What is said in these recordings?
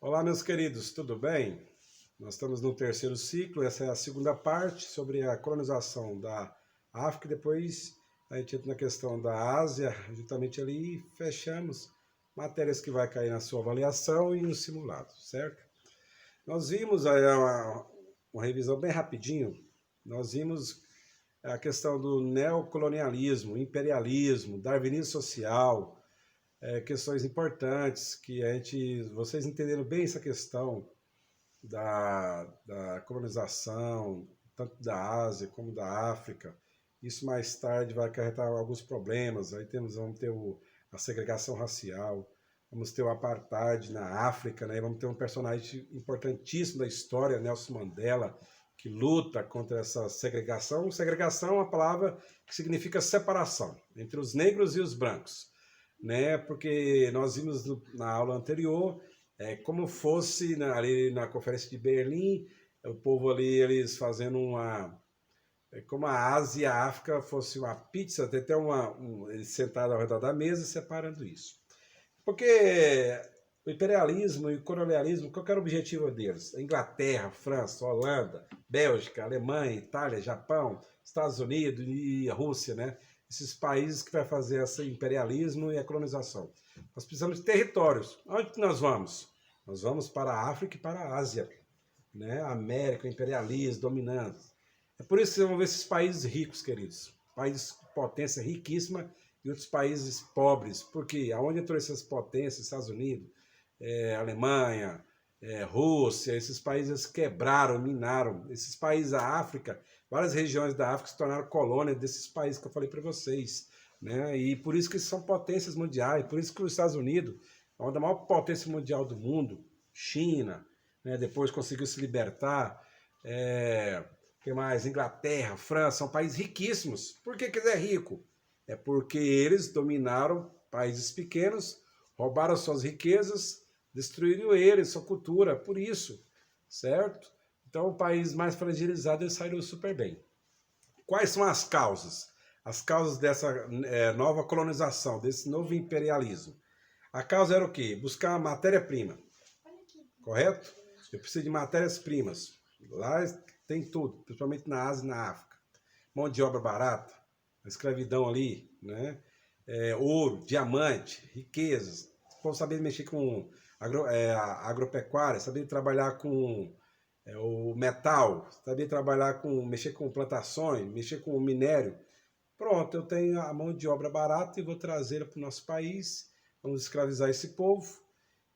Olá, meus queridos, tudo bem? Nós estamos no terceiro ciclo, essa é a segunda parte sobre a colonização da África, depois a gente entra na questão da Ásia, justamente ali fechamos matérias que vai cair na sua avaliação e no simulado, certo? Nós vimos aí uma revisão bem rapidinho, nós vimos a questão do neocolonialismo, imperialismo, darwinismo social, questões importantes que vocês entenderam bem essa questão da colonização, tanto da Ásia como da África. Isso mais tarde vai acarretar alguns problemas. Vamos ter a segregação racial, vamos ter o apartheid na África, né? Vamos ter um personagem importantíssimo da história, Nelson Mandela, que luta contra essa segregação. Segregação é uma palavra que significa separação entre os negros e os brancos, né? Porque nós vimos na aula anterior como fosse ali na Conferência de Berlim, o povo ali, eles fazendo como a Ásia e a África fosse uma pizza, até eles sentados ao redor da mesa, separando isso. Porque o imperialismo e o colonialismo, qual era o objetivo deles? Inglaterra, França, Holanda, Bélgica, Alemanha, Itália, Japão, Estados Unidos e a Rússia, né? Esses países que vai fazer esse imperialismo e a colonização. Nós precisamos de territórios. Onde que nós vamos? Nós vamos para a África e para a Ásia, né? A América, imperialismo, dominando. É por isso que vocês vão ver esses países ricos, queridos. Países com potência riquíssima e outros países pobres. Porque aonde entrou essas potências, Estados Unidos, Alemanha, Rússia, esses países quebraram, minaram. Esses países da África, várias regiões da África se tornaram colônia desses países que eu falei para vocês, né? E por isso que são potências mundiais, por isso que os Estados Unidos é uma da maior potência mundial do mundo, China, né? Depois conseguiu se libertar, que mais? Inglaterra, França, são países riquíssimos. Por que é rico? É porque eles dominaram países pequenos, roubaram suas riquezas, destruíram eles, sua cultura, por isso, certo? Então, o país mais fragilizado, eles saíram super bem. Quais são as causas? As causas dessa nova colonização, desse novo imperialismo. A causa era o quê? Buscar matéria-prima, correto? Eu preciso de matérias-primas. Lá tem tudo, principalmente na Ásia e na África. Mão de obra barata, a escravidão ali, né? Ouro, diamante, riquezas. O povo sabia mexer com agropecuária, sabia trabalhar com o metal, sabia mexer com plantações, mexer com o minério. Pronto, eu tenho a mão de obra barata e vou trazê-la para o nosso país. Vamos escravizar esse povo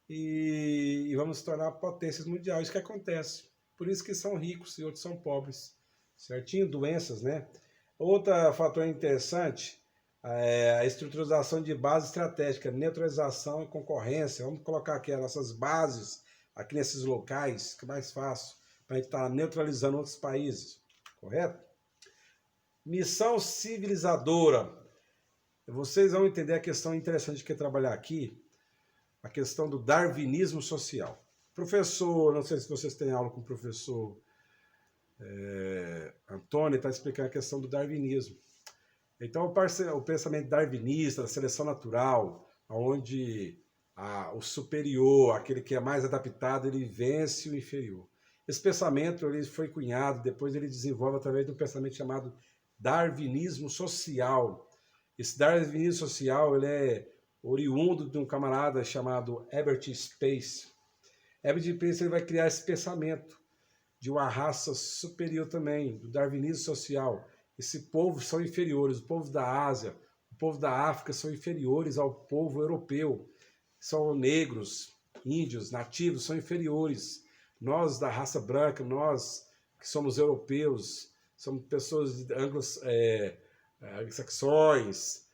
e vamos tornar potências mundiais. Isso que acontece. Por isso que são ricos e outros são pobres. Certinho? Doenças, né? Outro fator interessante é a estruturização de base estratégica, neutralização e concorrência. Vamos colocar aqui as nossas bases, aqui nesses locais, que é mais fácil, para a gente estar neutralizando outros países. Correto? Missão civilizadora. Vocês vão entender a questão interessante que é trabalhar aqui, a questão do darwinismo social. Professor, não sei se vocês têm aula com o professor Antônio, está explicando a questão do darwinismo. Então, o pensamento darwinista, da seleção natural, onde o superior, aquele que é mais adaptado, ele vence o inferior. Esse pensamento ele foi cunhado, depois ele desenvolve através de um pensamento chamado darwinismo social. Esse darwinismo social ele é oriundo de um camarada chamado Herbert Space. Herbert Space ele vai criar esse pensamento de uma raça superior também, do darwinismo social. Esse povo são inferiores, o povo da Ásia, o povo da África são inferiores ao povo europeu. São negros, índios, nativos, são inferiores. Nós da raça branca, nós que somos europeus, somos pessoas anglo-saxões,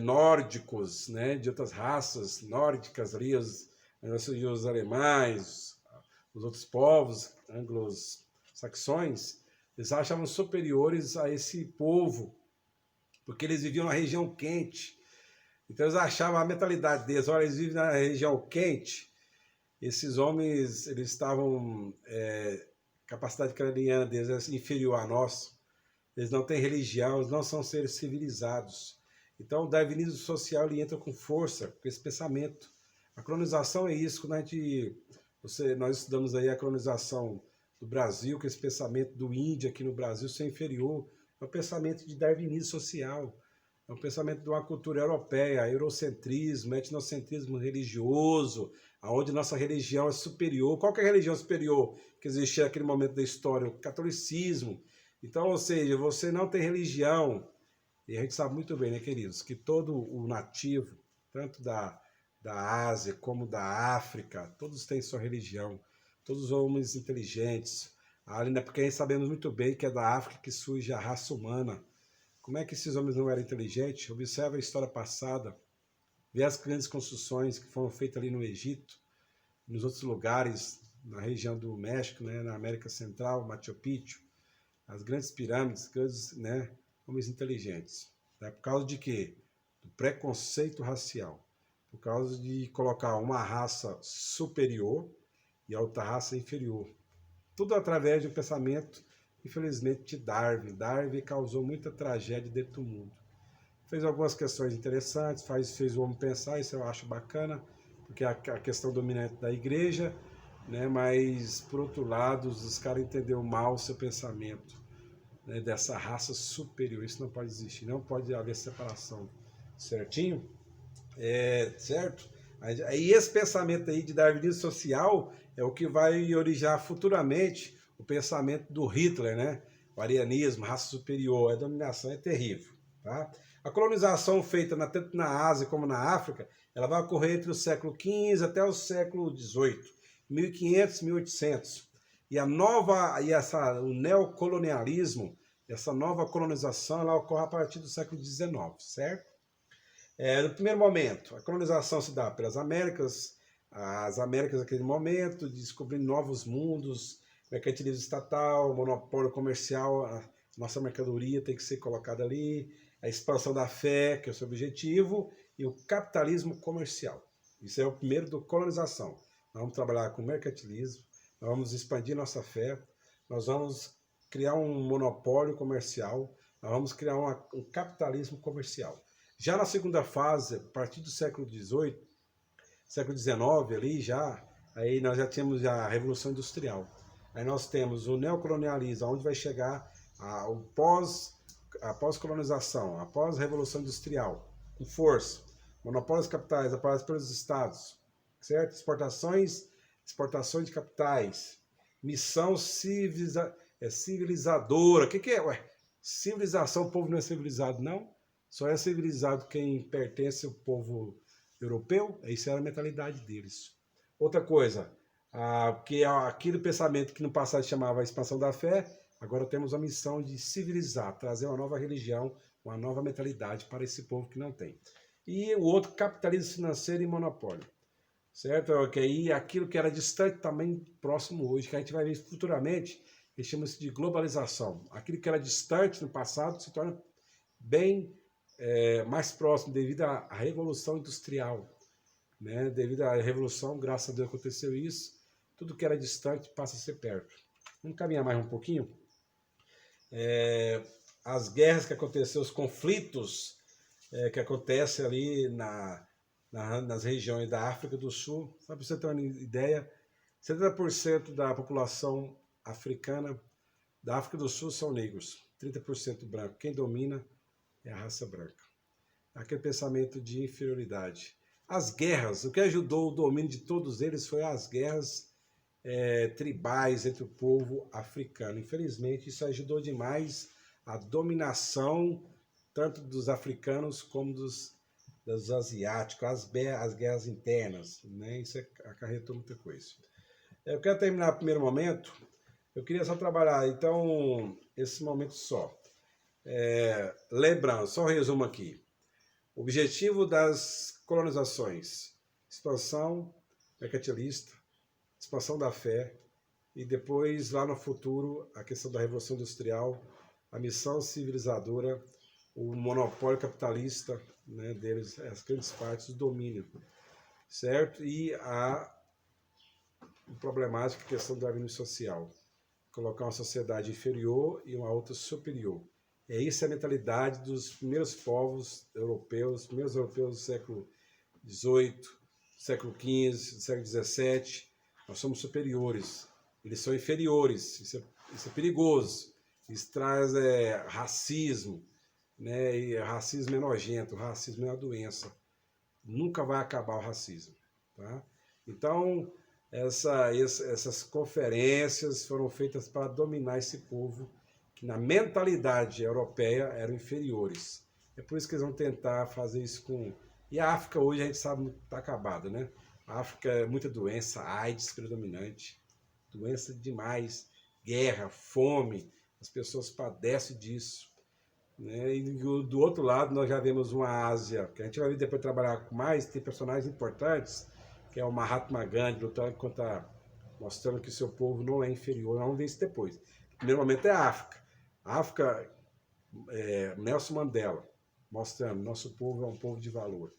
nórdicos, né, de outras raças nórdicas ali, os alemães, os outros povos anglo-saxões, eles achavam superiores a esse povo, porque eles viviam na região quente. Então eles achavam a mentalidade deles, olha, eles vivem na região quente, esses homens, eles estavam, capacidade craniana deles é inferior a nós, eles não têm religião, eles não são seres civilizados. Então o darwinismo social ele entra com força, com esse pensamento. A colonização é isso, quando a gente Nós estudamos aí a colonização do Brasil, que esse pensamento do índio aqui no Brasil ser inferior, é um pensamento de darwinismo social, é um pensamento de uma cultura europeia, eurocentrismo, etnocentrismo religioso, aonde nossa religião é superior. Qual que é a religião superior que existia naquele momento da história? O catolicismo. Então, ou seja, você não tem religião. E a gente sabe muito bem, né, queridos, que todo o nativo, tanto da Ásia como da África, todos têm sua religião, todos os homens inteligentes. Ainda porque sabemos muito bem que é da África que surge a raça humana. Como é que esses homens não eram inteligentes? Observe a história passada, vê as grandes construções que foram feitas ali no Egito, nos outros lugares, na região do México, né, na América Central, Machu Picchu, as grandes pirâmides, grandes, né, homens inteligentes. Né? Por causa de quê? Do preconceito racial. Por causa de colocar uma raça superior e a outra raça inferior. Tudo através de um pensamento, infelizmente, de Darwin. Darwin causou muita tragédia dentro do mundo. Fez algumas questões interessantes, fez o homem pensar, isso eu acho bacana, porque é a questão dominante da igreja, né? Mas, por outro lado, os caras entenderam mal o seu pensamento, né? Dessa raça superior. Isso não pode existir, não pode haver separação. Certinho? Certo? Aí esse pensamento aí de darwinismo social é o que vai originar futuramente o pensamento do Hitler, né? O arianismo, raça superior, a dominação é terrível, tá? A colonização feita tanto na Ásia como na África, ela vai ocorrer entre o século XV até o século XVIII, 1500, 1800. E o neocolonialismo, essa nova colonização, ela ocorre a partir do século XIX, certo? No primeiro momento, a colonização se dá pelas Américas, as Américas naquele momento, descobrindo novos mundos, mercantilismo estatal, monopólio comercial, a nossa mercadoria tem que ser colocada ali, a expansão da fé, que é o seu objetivo, e o capitalismo comercial. Isso é o primeiro do colonização. Nós vamos trabalhar com mercantilismo, nós vamos expandir nossa fé, nós vamos criar um monopólio comercial, nós vamos criar um capitalismo comercial. Já na segunda fase, a partir do século XVIII, século XIX ali aí nós já tínhamos a Revolução Industrial. Aí nós temos o neocolonialismo, onde vai chegar a pós-colonização, a pós-revolução industrial, com força, monopólios capitais aparados pelos estados, certo? Exportações de capitais, missão civilizadora. O que é? Ué, civilização, o povo não é civilizado, não? Só é civilizado quem pertence ao povo europeu, isso era a mentalidade deles. Outra coisa, que aquele pensamento que no passado chamava a expansão da fé, agora temos a missão de civilizar, trazer uma nova religião, uma nova mentalidade para esse povo que não tem. E o outro, capitalismo financeiro e monopólio. Certo? Que aí aquilo que era distante também próximo hoje, que a gente vai ver futuramente, eles chamam isso de globalização. Aquilo que era distante no passado se torna bem mais próximo devido à Revolução Industrial. Né? Devido à Revolução, graças a Deus aconteceu isso, tudo que era distante passa a ser perto. Vamos caminhar mais um pouquinho? As guerras que aconteceram, os conflitos que acontecem ali nas regiões da África do Sul. Só para você ter uma ideia, 70% da população africana da África do Sul são negros, 30% branco. Quem domina é a raça branca. Aquele pensamento de inferioridade. As guerras, o que ajudou o domínio de todos eles foi as guerras tribais entre o povo africano. Infelizmente, isso ajudou demais a dominação tanto dos africanos como dos asiáticos, as guerras internas. Né? Isso acarretou muita coisa. Eu quero terminar o primeiro momento. Eu queria só trabalhar, então, esse momento só. Lembrando, só um resumo aqui. O objetivo das colonizações: expansão mercantilista, expansão da fé, e depois, lá no futuro, a questão da Revolução Industrial, a missão civilizadora, o monopólio capitalista, né, deles, as grandes partes do domínio, certo? E a problemática, a questão do darwinismo social, colocar uma sociedade inferior e uma outra superior. Isso é a mentalidade dos primeiros povos europeus, os primeiros europeus do século XVIII, século XV, século XVII, Nós somos superiores, eles são inferiores, isso é perigoso. Isso traz racismo, né? E racismo é nojento, racismo é uma doença. Nunca vai acabar o racismo, tá? Então, essas conferências foram feitas para dominar esse povo que na mentalidade europeia eram inferiores. É por isso que eles vão tentar fazer isso com... E a África hoje a gente sabe que está acabada, né? A África é muita doença, AIDS predominante, doença demais, guerra, fome, as pessoas padecem disso, né? E do outro lado nós já vemos uma Ásia, que a gente vai ver depois trabalhar com mais, tem personagens importantes, que é o Mahatma Gandhi, lutando contra, mostrando que o seu povo não é inferior, vamos ver isso depois. No primeiro momento é a África. A África, Nelson Mandela, mostrando nosso povo é um povo de valor.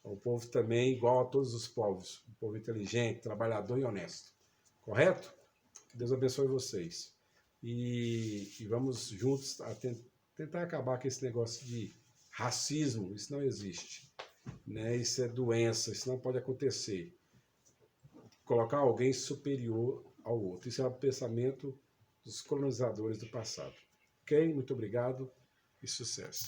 É um povo também igual a todos os povos, um povo inteligente, trabalhador e honesto. Correto? Que Deus abençoe vocês. E vamos juntos tentar acabar com esse negócio de racismo. Isso não existe, né? Isso é doença, isso não pode acontecer. Colocar alguém superior ao outro. Isso é o pensamento dos colonizadores do passado. Ok? Muito obrigado e sucesso.